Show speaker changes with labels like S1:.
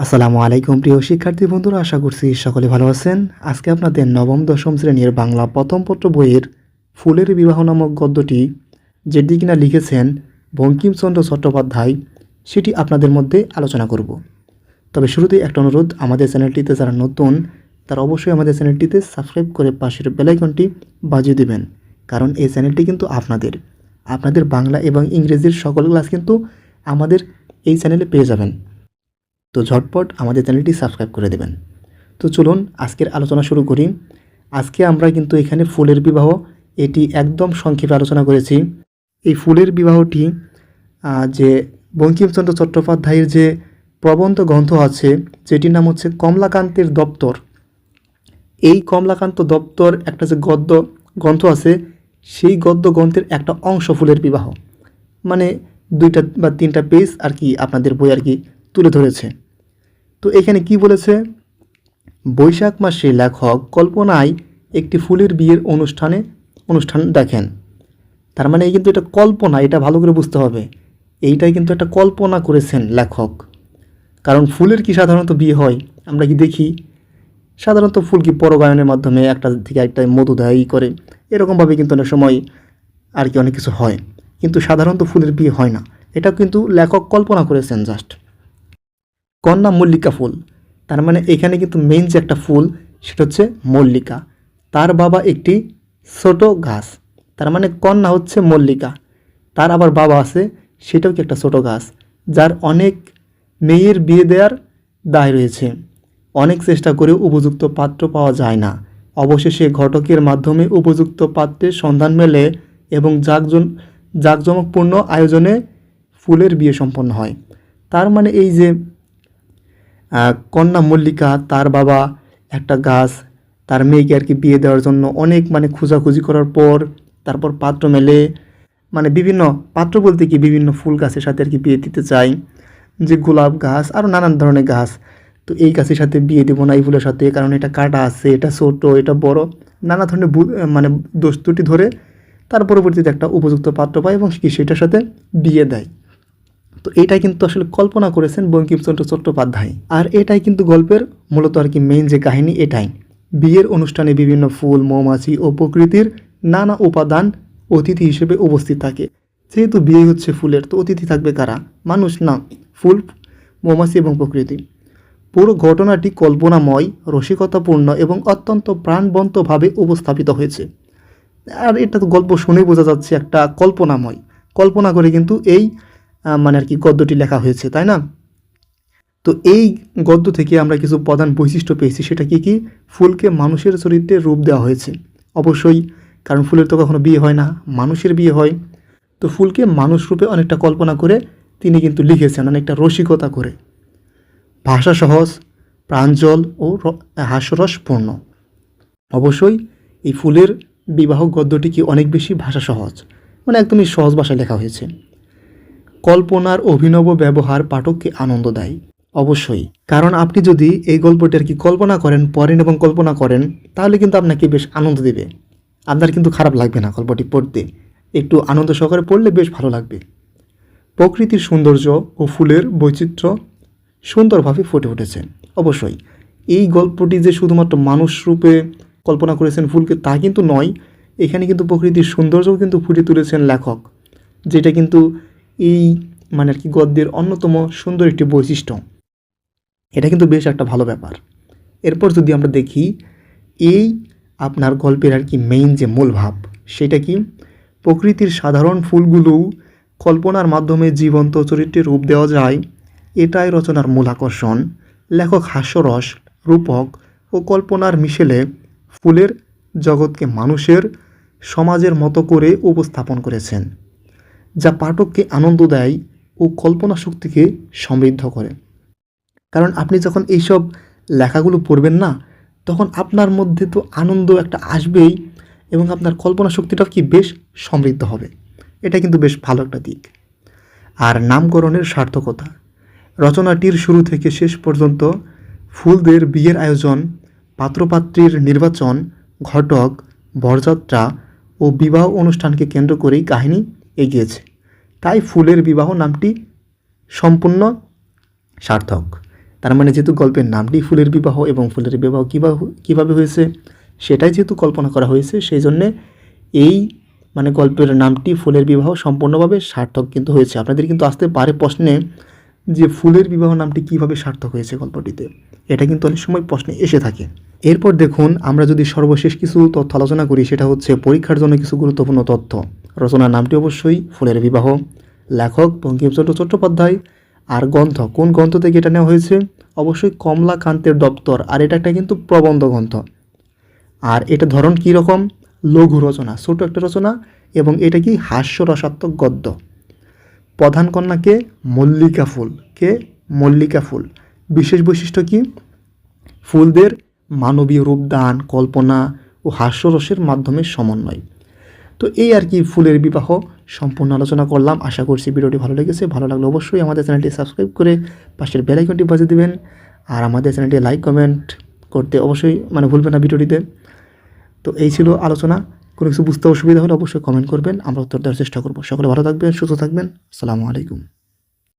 S1: আসসালামু আলাইকুম প্রিয় শিক্ষার্থী বন্ধুরা, আশা করছি সকলে ভালো আছেন। আজকে আপনাদের নবম দশম শ্রেণীর বাংলা প্রথম পত্র বইয়ের ফুলের বিবাহ নামক গদ্যটি যেটি কিনা লিখেছেন বঙ্কিমচন্দ্র চট্টোপাধ্যায়, সেটি আপনাদের মধ্যে আলোচনা করব। তবে শুরুতেই একটা অনুরোধ, আমাদের চ্যানেলটিতে যারা নতুন তারা অবশ্যই আমাদের চ্যানেলটিতে সাবস্ক্রাইব করে পাশের বেল আইকনটি বাজিয়ে দিবেন, কারণ এই চ্যানেলটি কিন্তু আপনাদের বাংলা এবং ইংরেজির সকল ক্লাস কিন্তু আমাদের এই চ্যানেলে পেয়ে যাবেন। তো ঝটপট আমাদের চ্যানেলটি সাবস্ক্রাইব করে দেবেন। তো চলুন আজকের আলোচনা শুরু করি। আজকে আমরা কিন্তু এখানে ফুলের বিবাহ এটি একদম সংক্ষেপে আলোচনা করেছি। এই ফুলের বিবাহটি যে বঙ্কিমচন্দ্র চট্টোপাধ্যায়ের যে প্রবন্ধ গ্রন্থ আছে, যেটির নাম হচ্ছে কমলাকান্তের দপ্তর। এই কমলাকান্ত দপ্তর একটা যে গদ্য গ্রন্থ আছে, সেই গদ্য গ্রন্থের একটা অংশ ফুলের বিবাহ, মানে 2টা বা 3টা পেজ আর কি আপনাদের বই আর কি তুলে ধরেছে। তো এখানে কি বলেছে, বৈশাখ মাসে লেখক কল্পনায় একটি ফুলের বিয়ের অনুষ্ঠান দেখেন। তার মানে কিন্তু এটা কল্পনা, এটা ভালো করে বুঝতে হবে। এইটাই কিন্তু একটা কল্পনা করেছেন লেখক। কারণ ফুলের কি সাধারণত বিয়ে হয়, আমরা কি দেখি সাধারণত ফুল কি পরাগায়নের মাধ্যমে একটা থেকে একটা মধু দেয় করে, এরকমভাবে কিন্তু অনেক সময় আর কি অনেক কিছু হয়, কিন্তু সাধারণত ফুলের বিয়ে হয় না। এটা কিন্তু লেখক কল্পনা করেছেন জাস্ট। কন্যা মল্লিকা ফুল, তার মানে এখানে কিন্তু মেইন যে একটা ফুল সেটা হচ্ছে মল্লিকা। তার বাবা একটি ছোট গাছ, তার মানে কন্যা হচ্ছে মল্লিকা, তার আবার বাবা আছে, সেটাও কি একটা ছোট গাছ, যার অনেক মেয়ের বিয়ে দেওয়ার দায় রয়েছে। অনেক চেষ্টা করে উপযুক্ত পাত্র পাওয়া যায় না। অবশেষে ঘটকের মাধ্যমে উপযুক্ত পাত্রের সন্ধান মেলে এবং জাঁকজমকপূর্ণ আয়োজনে ফুলের বিয়ে সম্পন্ন হয়। তার মানে এই যে কন্যা মল্লিকা, তার বাবা একটা গাছ, তার মেয়েকে আর কি বিয়ে দেওয়ার জন্য অনেক খোঁজাখুঁজি করার পর তারপর পাত্র মেলে, বিভিন্ন পাত্র বলতে কি বিভিন্ন ফুল গাছের সাথে আর কি বিয়ে দিতে চাই, যে গোলাপ গাছ আরও নানান ধরনের গাছ। তো এই গাছের সাথে বিয়ে দেবো না এই ফুলের সাথে, কারণ এটা কাটা আছে, এটা ছোটো, এটা বড়, নানা ধরনের দোষ ত্রুটি ধরে তার পরবর্তীতে একটা উপযুক্ত পাত্র পায় এবং সেটার সাথে বিয়ে দেয়। তো এটাই কিন্তু আসলে কল্পনা করেছেন বঙ্কিমচন্দ্র চট্টোপাধ্যায়। আর এটাই কিন্তু গল্পের মূলত আর কি মেইন যে কাহিনী এটাই। বিয়ের অনুষ্ঠানে বিভিন্ন ফুল, মৌমাছি ও প্রকৃতির নানা উপাদান অতিথি হিসেবে উপস্থিত থাকে। যেহেতু বিয়ে হচ্ছে ফুলের, তো অতিথি থাকবে কারা? মানুষ না, ফুল, মৌমাছি এবং প্রকৃতি। পুরো ঘটনাটি কল্পনাময়, রসিকতাপূর্ণ এবং অত্যন্ত প্রাণবন্তভাবে উপস্থাপিত হয়েছে। আর এটা তো গল্প শুনে বোঝা যাচ্ছে একটা কল্পনা করে কিন্তু এই আর কি গদ্যটি লেখা হয়েছে, তাই না? তো এই গদ্য থেকে আমরা কিছু প্রধান বৈশিষ্ট্য পেয়েছি। সেটা কি ফুলকে মানুষের চরিত্রে রূপ দেওয়া হয়েছে। অবশ্যই, কারণ ফুলের তো কখনো বিয়ে হয় না, মানুষের বিয়ে হয়। তো ফুলকে মানুষ রূপে অনেকটা কল্পনা করে তিনি কিন্তু লিখেছেন, অনেকটা রসিকতা করে। ভাষা সহজ, প্রাঞ্জল ও হাস্যরসপূর্ণ। অবশ্যই এই ফুলের বিবাহ গদ্যটি কি অনেক বেশি ভাষা সহজ, একদমই সহজ ভাষায় লেখা হয়েছে। কল্পনার অভিনব ব্যবহার পাঠককে আনন্দ দেয়। অবশ্যই, কারণ আপনি যদি এই গল্পটি আর কি পড়েন এবং কল্পনা করেন, তাহলে কিন্তু আপনাকে বেশ আনন্দ দেবে। আপনার কিন্তু খারাপ লাগবে না গল্পটি পড়তে, একটু আনন্দ সহকারে পড়লে বেশ ভালো লাগবে। প্রকৃতির সৌন্দর্য ও ফুলের বৈচিত্র্য সুন্দরভাবে ফুটে উঠেছে। অবশ্যই এই গল্পটি যে শুধুমাত্র মানুষ রূপে কল্পনা করেছেন ফুলকে তা কিন্তু নয়, এখানে কিন্তু প্রকৃতির সৌন্দর্যও কিন্তু ফুটে তুলেছেন লেখক, যেটা কিন্তু এই আর কি গদ্যের অন্যতম সুন্দর একটি বৈশিষ্ট্য। এটা কিন্তু বেশ একটা ভালো ব্যাপার। এরপর যদি আমরা দেখি এই আপনার গল্পের আর কি মেইন যে মূল ভাব, সেটা কি, প্রকৃতির সাধারণ ফুলগুলোও কল্পনার মাধ্যমে জীবন্ত চরিত্রে রূপ দেওয়া যায়, এটাই রচনার মূল আকর্ষণ। লেখক হাস্যরস, রূপক ও কল্পনার মিশেলে ফুলের জগৎকে মানুষের সমাজের মতো করে উপস্থাপন করেছেন, যা পাঠককে আনন্দ দেয় ও কল্পনা শক্তিকে সমৃদ্ধ করে। কারণ আপনি যখন এইসব লেখাগুলো পড়বেন না, তখন আপনার মধ্যে তো আনন্দ একটা আসবেই এবং আপনার কল্পনা শক্তিটাও কি বেশ সমৃদ্ধ হবে। এটা কিন্তু বেশ ভালো একটা দিক। আর নামকরণের সার্থকতা, রচনাটির শুরু থেকে শেষ পর্যন্ত ফুলদের বিয়ের আয়োজন, পাত্রপাত্রীর নির্বাচন, ঘটক, বরযাত্রা ও বিবাহ অনুষ্ঠানকে কেন্দ্র করেই কাহিনী এগিয়েছে। তাই ফুলের বিবাহ নামটি সম্পূর্ণ সার্থক। তার মানে যেহেতু গল্পের নামটি ফুলের বিবাহ এবং ফুলের বিবাহ কীভাবে হয়েছে সেটাই যেহেতু কল্পনা করা হয়েছে, সেই জন্যে এই মানে গল্পের নামটি ফুলের বিবাহ সম্পূর্ণভাবে সার্থক কিন্তু হয়েছে। আপনাদের কিন্তু আসতে পারে প্রশ্নে যে ফুলের বিবাহ নামটি কীভাবে সার্থক হয়েছে গল্পটিতে, এটা কিন্তু অনেক সময় প্রশ্নে এসে থাকে। এরপর দেখুন, আমরা যদি সর্বশেষ কিছু তথ্য আলোচনা করি, সেটা হচ্ছে পরীক্ষার জন্য কিছু গুরুত্বপূর্ণ তথ্য। রচনার নামটি অবশ্যই ফুলের বিবাহ, লেখক বঙ্কিমচন্দ্র চট্টোপাধ্যায়, আর গ্রন্থ, কোন গ্রন্থ থেকে এটা নেওয়া হয়েছে, অবশ্যই কমলাকান্তের দপ্তর, আর এটা একটা কিন্তু প্রবন্ধ গ্রন্থ। আর এটা ধরন কী রকম, লঘু রচনা, ছোট একটা রচনা, এবং এটা কি হাস্যরসাত্মক গদ্য। প্রধান কন্যাকে মল্লিকা ফুল, কে মল্লিকা ফুল। বিশেষ বৈশিষ্ট্য কি, ফুলদের মানবীয় রূপদান, কল্পনা ও হাস্যরসের মাধ্যমে সমন্বয়। তো এই আর কি ফুলের বিবাহ সম্পূর্ণ আলোচনা করলাম। আশা করছি ভিডিওটি ভালো লেগেছে। ভালো লাগলে অবশ্যই আমাদের চ্যানেলটি সাবস্ক্রাইব করে পাশের বেল আইকনটি বাজিয়ে দেবেন, আর আমাদের চ্যানেলটি লাইক কমেন্ট করতে অবশ্যই ভুলবেন না ভিডিওটিতে। তো এই ছিল আলোচনা। কোনো কিছু বুঝতে অসুবিধা হলে অবশ্যই কমেন্ট করবেন, আমরা উত্তর দেওয়ার চেষ্টা করব। সকলে ভালো থাকবেন, সুস্থ থাকবেন। আসসালামু আলাইকুম।